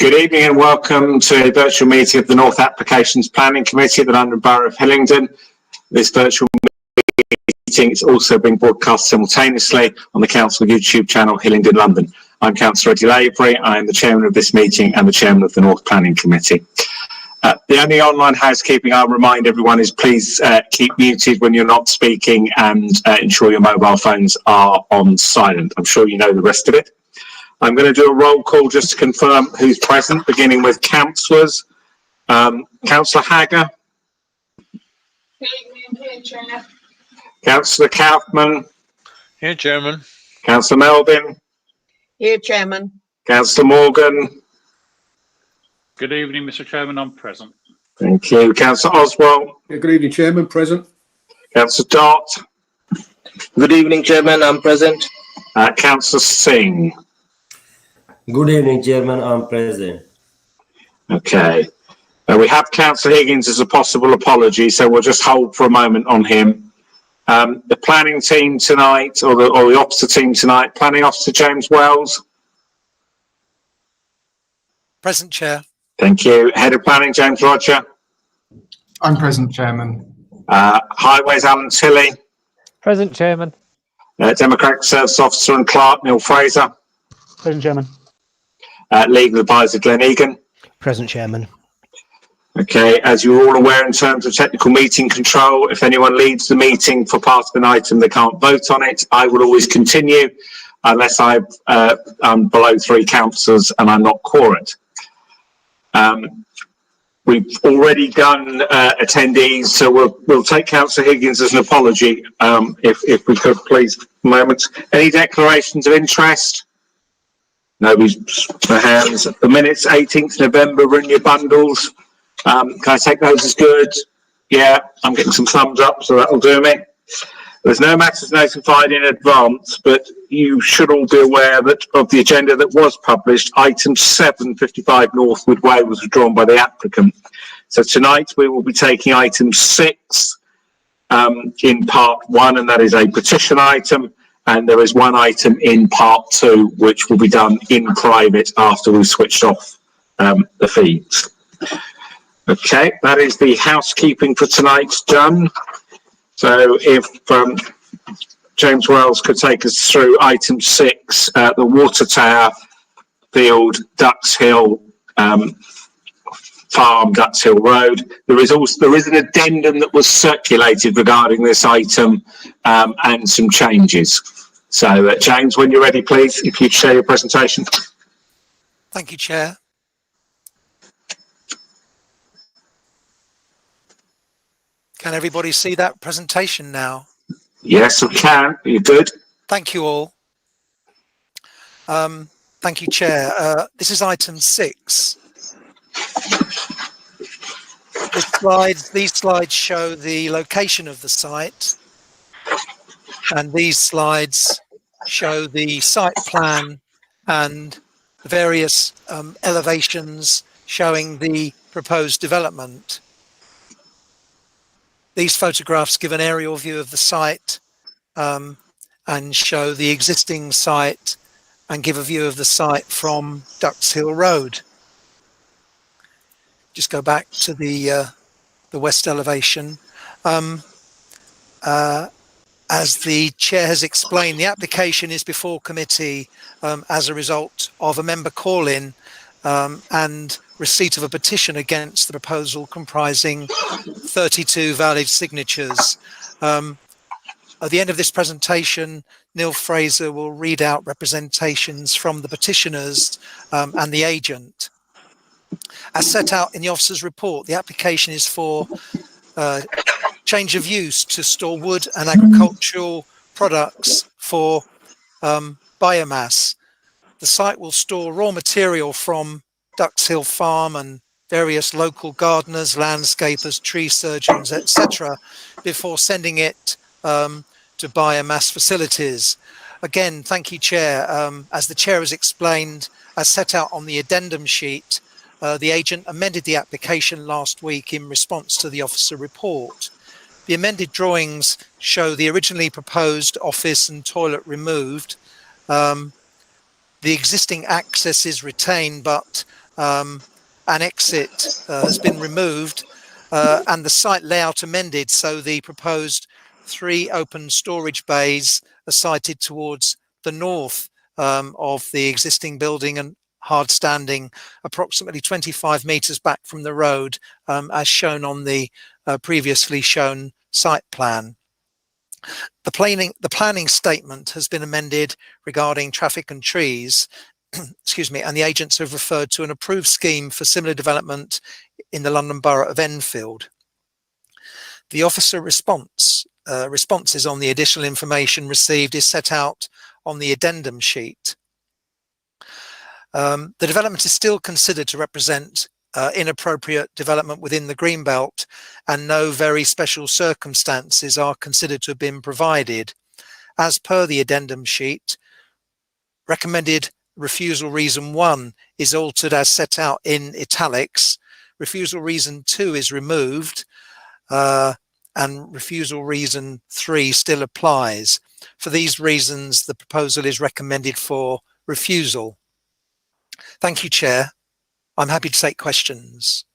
Good evening and welcome to a virtual meeting of the North Applications Planning Committee of the London Borough of Hillingdon. This virtual meeting is also being broadcast simultaneously on the Council YouTube channel Hillingdon London. I'm Councillor Eddie Lavery. I am the chairman of this meeting and the chairman of the North Planning Committee. The only online housekeeping I'll remind everyone is please keep muted when you're not speaking and ensure your mobile phones are on silent. I'm sure you know the rest of it. I'm going to do a roll call just to confirm who's present, beginning with councillors. Councillor Hagger. Here, Chair. Councillor Kaufman. Here, Chairman. Councillor Melvin. Here, Chairman. Councillor Morgan. Good evening, Mr. Chairman. I'm present. Thank you. Councillor Oswald. Yeah, good evening, Chairman. Present. Councillor Dott. Good evening, Chairman. I'm present. Councillor Singh. Good evening, Chairman. I'm present. Okay. We have Councillor Higgins as a possible apology, so we'll just hold for a moment on him. The planning team tonight, or the officer team tonight, Planning Officer James Wells. Present, Chair. Thank you. Head of Planning James Roger. I'm present, Chairman. Highways Alan Tilley. Present, Chairman. Democratic Service Officer and Clerk Neil Fraser. Present, Chairman. Legal Advisor Glenn Egan. Present, Chairman. Okay, as you're all aware in terms of technical meeting control, if anyone leaves the meeting for part of an item they can't vote on it, I will always continue unless I'm below 3 councillors and I'm not quorate. We've already done attendees, so we'll take Councillor Higgins as an apology, if we could please for a moment. Any declarations of interest? Nobody's for hands. The minutes, 18th November, are in your bundles. Can I take those as good? Yeah, I'm getting some thumbs up, so that'll do me. There's no matters notified in advance, but you should all be aware that of the agenda that was published, item 7, 55 Northwood Way, was withdrawn by the applicant. So tonight we will be taking item 6 in part 1, and that is a petition item. And there is one item in part 2, which will be done in private after we've switched off the feeds. Okay, that is the housekeeping for tonight done. So if James Wells could take us through item 6, the water tower field, Ducks Hill Farm, Ducks Hill Road. There is an addendum that was circulated regarding this item and some changes. So James, when you're ready, please, if you'd share your presentation. Thank you, Chair. Can everybody see that presentation now? Yes, we can. You're good. Thank you all. Thank you, Chair. This is item 6. These slides show the location of the site, and these slides show the site plan and the various elevations showing the proposed development. These photographs give an aerial view of the site and show the existing site and give a view of the site from Ducks Hill Road. Just go back to the west elevation. As the Chair has explained, the application is before committee as a result of a member call-in and receipt of a petition against the proposal comprising 32 valid signatures. At the end of this presentation, Neil Fraser will read out representations from the petitioners and the agent. As set out in the officer's report, the application is for change of use to store wood and agricultural products for biomass. The site will store raw material from Ducks Hill Farm and various local gardeners, landscapers, tree surgeons, etc., before sending it to biomass facilities. Again, thank you, Chair. As the Chair has explained, as set out on the addendum sheet, the agent amended the application last week in response to the officer report. The amended drawings show the originally proposed office and toilet removed. The existing access is retained, but an exit has been removed and the site layout amended, so the proposed 3 open storage bays are sited towards the north of the existing building and hard standing approximately 25 metres back from the road, as shown on the previously shown site plan. The planning statement has been amended regarding traffic and trees, excuse me, and the agents have referred to an approved scheme for similar development in the London Borough of Enfield. The officer responses on the additional information received is set out on the addendum sheet. The development is still considered to represent inappropriate development within the Greenbelt, and no very special circumstances are considered to have been provided. As per the addendum sheet, recommended refusal reason 1 is altered as set out in italics. Refusal reason 2 is removed, and refusal reason 3 still applies. For these reasons, the proposal is recommended for refusal. Thank you, Chair. I'm happy to take questions.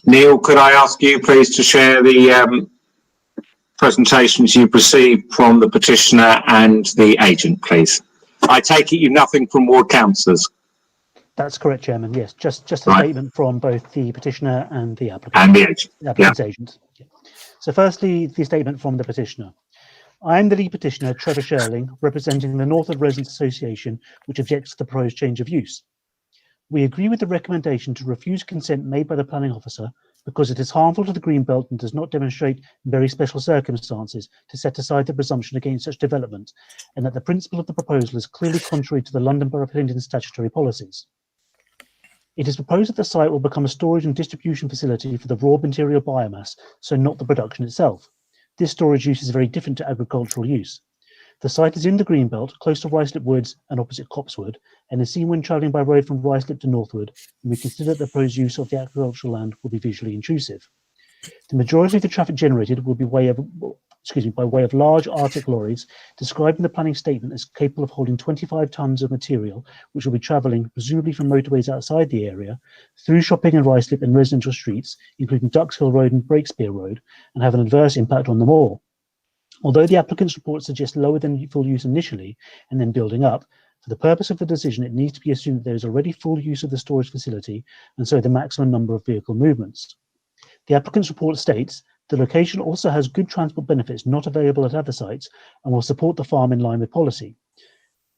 Neil, could I ask you please to share the presentations you've received from the petitioner and the agent, please? I take it you've nothing from ward councillors. That's correct, Chairman. Yes, just a Right. statement from both the petitioner and the applicant. And the agent. The applicant's agent. Yeah. So firstly, the statement from the petitioner. I am the lead petitioner, Trevor Sherling, representing the Northwood Residents Association, which objects to the proposed change of use. We agree with the recommendation to refuse consent made by the planning officer because it is harmful to the Greenbelt and does not demonstrate very special circumstances to set aside the presumption against such development, and that the principle of the proposal is clearly contrary to the London Borough of Hillingdon statutory policies. It is proposed that the site will become a storage and distribution facility for the raw material biomass, so not the production itself. This storage use is very different to agricultural use. The site is in the Greenbelt, close to Ruislip Woods and opposite Copsewood, and is seen when travelling by road from Ruislip to Northwood, and we consider that the proposed use of the agricultural land will be visually intrusive. The majority of the traffic generated will be by way of large Arctic lorries, described in the planning statement as capable of holding 25 tonnes of material, which will be travelling, presumably from motorways outside the area, through shopping and Ruislip and residential streets, including Duxhill Road and Breakspear Road, and have an adverse impact on them all. Although the applicant's report suggests lower than full use initially, and then building up, for the purpose of the decision, it needs to be assumed that there is already full use of the storage facility, and so the maximum number of vehicle movements. The applicant's report states, the location also has good transport benefits not available at other sites and will support the farm in line with policy.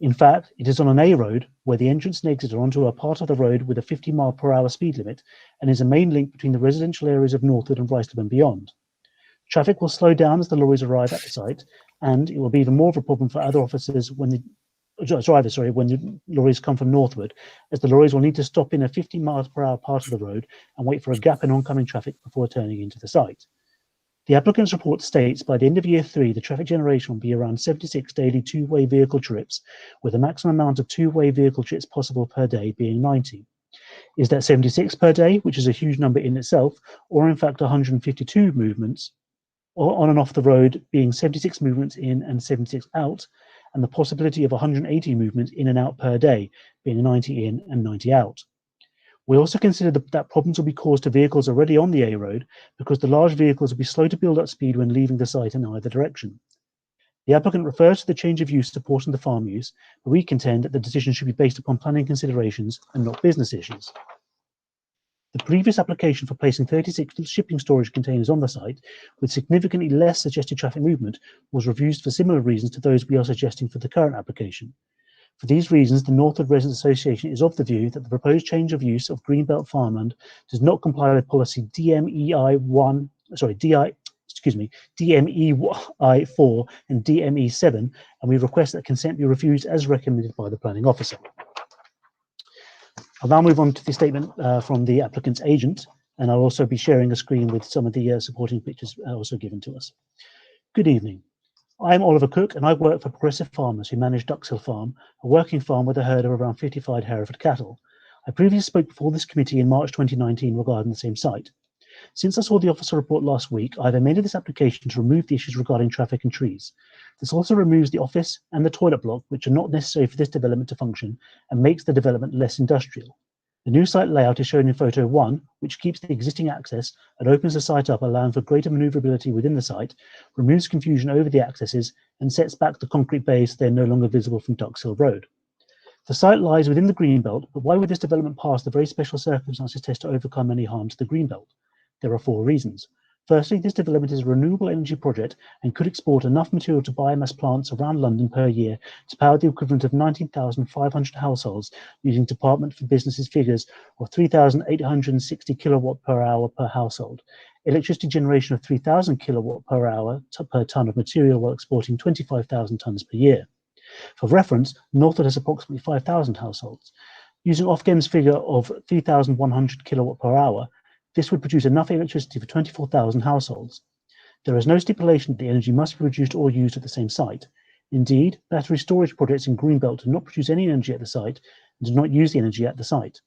In fact, it is on an A road where the entrance and exit are onto a part of the road with a 50-mile-per-hour speed limit and is a main link between the residential areas of Northwood and Ruislip and beyond. Traffic will slow down as the lorries arrive at the site, and it will be even more of a problem for other officers when the lorries come from Northwood, as the lorries will need to stop in a 50-mile-per-hour part of the road and wait for a gap in oncoming traffic before turning into the site. The applicant's report states by the end of year 3, the traffic generation will be around 76 daily two-way vehicle trips, with a maximum amount of two-way vehicle trips possible per day being 90. Is that 76 per day, which is a huge number in itself, or in fact 152 movements, or on and off the road being 76 movements in and 76 out, and the possibility of 180 movements in and out per day, being 90 in and 90 out. We also consider that problems will be caused to vehicles already on the A road because the large vehicles will be slow to build up speed when leaving the site in either direction. The applicant refers to the change of use to portion the farm use, but we contend that the decision should be based upon planning considerations and not business issues. The previous application for placing 36 shipping storage containers on the site, with significantly less suggested traffic movement, was refused for similar reasons to those we are suggesting for the current application. For these reasons, the Northwood Residents Association is of the view that the proposed change of use of Greenbelt farmland does not comply with policy DMEI4 and DME7, and we request that consent be refused as recommended by the planning officer. I'll now move on to the statement from the applicant's agent, and I'll also be sharing a screen with some of the supporting pictures also given to us. Good evening. I am Oliver Cook, and I work for Progressive Farmers who manage Duxhill Farm, a working farm with a herd of around 55 Hereford cattle. I previously spoke before this committee in March 2019 regarding the same site. Since I saw the officer report last week, I've amended this application to remove the issues regarding traffic and trees. This also removes the office and the toilet block, which are not necessary for this development to function, and makes the development less industrial. The new site layout is shown in photo 1, which keeps the existing access and opens the site up, allowing for greater manoeuvrability within the site, removes confusion over the accesses, and sets back the concrete bays so they're no longer visible from Ducks Hill Road. The site lies within the Greenbelt, but why would this development pass the very special circumstances test to overcome any harm to the Greenbelt? There are 4 reasons. Firstly, this development is a renewable energy project and could export enough material to biomass plants around London per year to power the equivalent of 19,500 households using Department for Business's figures of 3,860 kilowatt per hour per household, electricity generation of 3,000 kilowatt per hour per tonne of material while exporting 25,000 tonnes per year. For reference, Northwood has approximately 5,000 households. Using Ofgem's figure of 3,100 kilowatt per hour, this would produce enough electricity for 24,000 households. There is no stipulation that the energy must be produced or used at the same site. Indeed, battery storage projects in Greenbelt do not produce any energy at the site and do not use the energy at the site.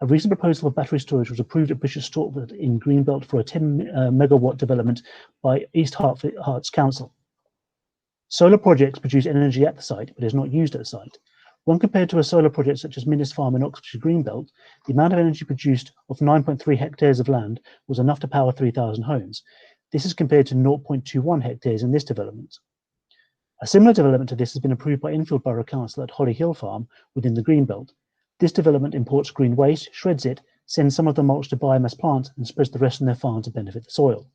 A recent proposal for battery storage was approved at Bishop Stortford in Greenbelt for a 10 megawatt development by East Herts Council. Solar projects produce energy at the site, but is not used at the site. When compared to a solar project such as Minnis Farm in Oxfordshire Greenbelt, the amount of energy produced of 9.3 hectares of land was enough to power 3,000 homes. This is compared to 0.21 hectares in this development. A similar development to this has been approved by Enfield Borough Council at Holly Hill Farm within the Greenbelt. This development imports green waste, shreds it, sends some of the mulch to biomass plants, and spreads the rest on their farm to benefit the soil.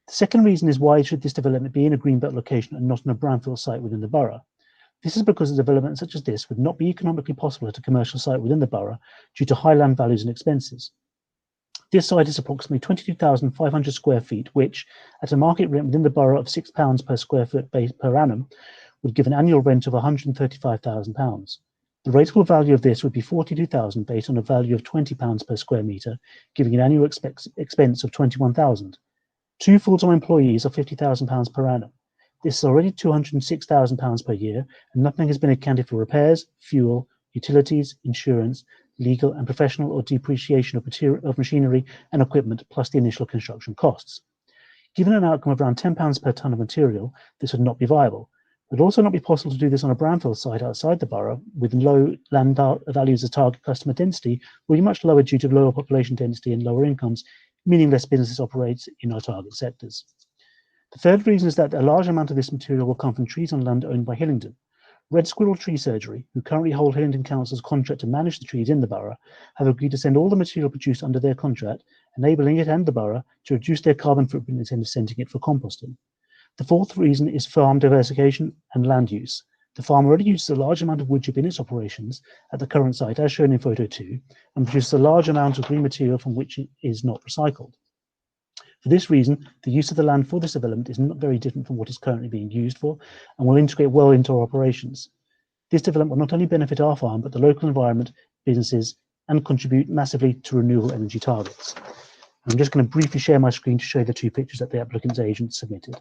The second reason is why should this development be in a Greenbelt location and not on a brownfield site within the borough? This is because a development such as this would not be economically possible at a commercial site within the borough due to high land values and expenses. This site is approximately 22,500 square feet, which, at a market rent within the borough of £6 per square foot per annum, would give an annual rent of £135,000. The rateable value of this would be £42,000 based on a value of £20 per square metre, giving an annual expense of £21,000. 2 full-time employees are £50,000 per annum. This is already £206,000 per year, and nothing has been accounted for repairs, fuel, utilities, insurance, legal and professional or depreciation of machinery and equipment, plus the initial construction costs. Given an outcome of around £10 per tonne of material, this would not be viable. It would also not be possible to do this on a brownfield site outside the borough, with low land values as target customer density will be much lower due to lower population density and lower incomes, meaning less businesses operate in our target sectors. The third reason is that a large amount of this material will come from trees on land owned by Hillingdon. Red Squirrel Tree Surgery, who currently hold Hillingdon Council's contract to manage the trees in the borough, have agreed to send all the material produced under their contract, enabling it and the borough to reduce their carbon footprint instead of sending it for composting. The fourth reason is farm diversification and land use. The farm already uses a large amount of wood chip in its operations at the current site, as shown in photo 2, and produces a large amount of green material from which it is not recycled. For this reason, the use of the land for this development is not very different from what is currently being used for and will integrate well into our operations. This development will not only benefit our farm, but the local environment, businesses, and contribute massively to renewable energy targets. I'm just going to briefly share my screen to show the 2 pictures that the applicant's agent submitted.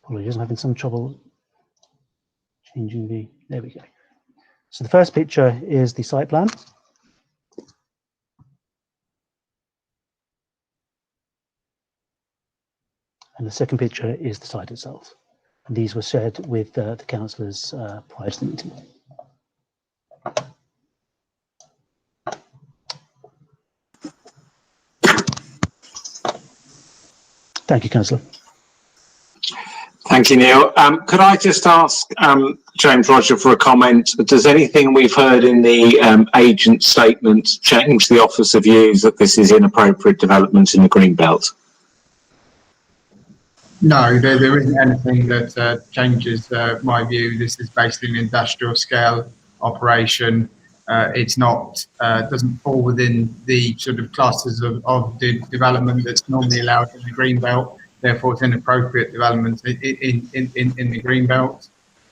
Apologies, I'm having some trouble changing the, there we go. So the first picture is the site plan. And the second picture is the site itself. And these were shared with the councillors prior to the meeting. Thank you, Councillor. Thank you, Neil. Could I just ask James Roger for a comment? Does anything we've heard in the agent statement change the officer views that this is inappropriate development in the Greenbelt? No, there isn't anything that changes my view. This is basically an industrial scale operation. It's not, doesn't fall within the sort of classes of the development that's normally allowed in the Greenbelt. therefore it's inappropriate development in the Greenbelt.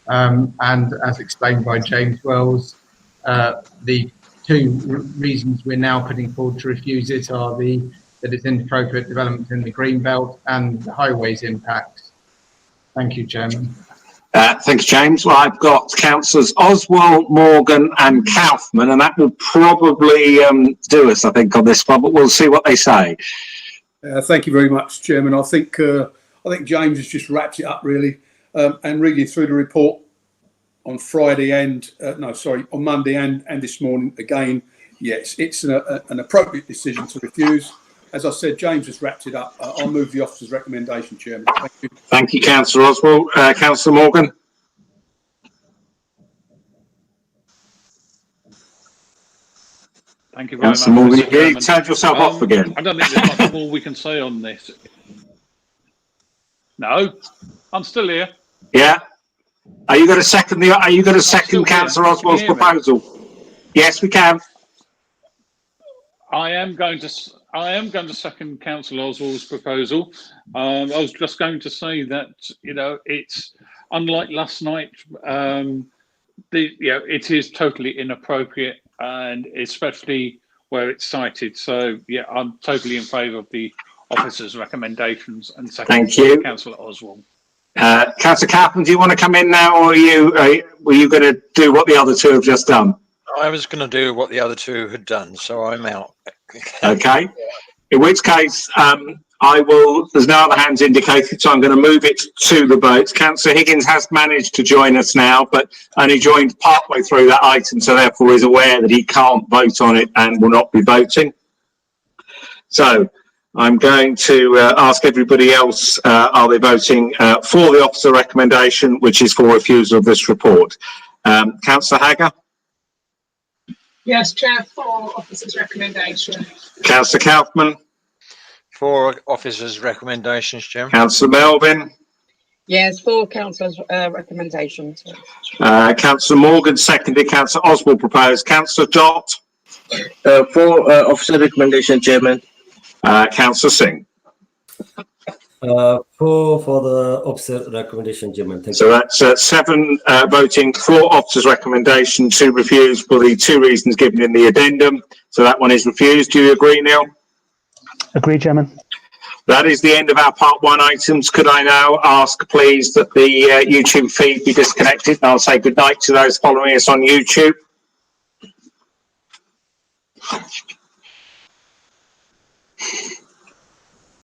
And as explained by James Wells, the two reasons we're now putting forward to refuse it are that it's inappropriate development in the Greenbelt and the highways impacts. Thank you, Chairman. Thanks, James. Well, I've got Councillors Oswald, Morgan and Kaufman, and that will probably do us, I think, on this one, but we'll see what they say. Thank you very much, Chairman. I think James has just wrapped it up, really, and reading through the report on Friday and, on Monday and this morning again, yes, it's an appropriate decision to refuse. As I said, James has wrapped it up. I'll move the officer's recommendation, Chairman. Thank you. Thank you, Councillor Oswald. Councillor Morgan. Thank you very much, Councillor Morgan, Mr. Chairman. you turned yourself off again. I don't think there's much more we can say on this. No, I'm still here. Yeah. Are you going to second Councillor Oswald's proposal? Yes, we can. I am going to second Councillor Oswald's proposal. I was just going to say that, you know, it's unlike last night. It is totally inappropriate, and especially where it's cited. So yeah, I'm totally in favour of the officer's recommendations and second Councillor Oswald. Councillor Kaplan, do you want to come in now, or were you going to do what the other two have just done? I was going to do what the other two had done, so I'm out. Okay. In which case, there's no other hands indicated, so I'm going to move it to the vote. Councillor Higgins has managed to join us now, but only joined partway through that item, so therefore is aware that he can't vote on it and will not be voting. So I'm going to ask everybody else, are they voting for the officer recommendation, which is for refusal of this report? Councillor Hagger? Yes, Chair, for officer's recommendation. Councillor Kaufman? For officer's recommendations, Chairman. Councillor Melvin? Yes, for councillor's recommendations. Councillor Morgan seconded. Councillor Oswald proposed. Councillor Dott? For officer recommendation, Chairman. Councillor Singh? For the officer recommendation, Chairman. Thank So that's 7 voting for officer's recommendation to refuse for the 2 reasons given in the addendum. So that one is refused. Do you agree, Neil? Agree, Chairman. That is the end of our part 1 items. Could I now ask, please, that the YouTube feed be disconnected? And I'll say good night to those following us on YouTube.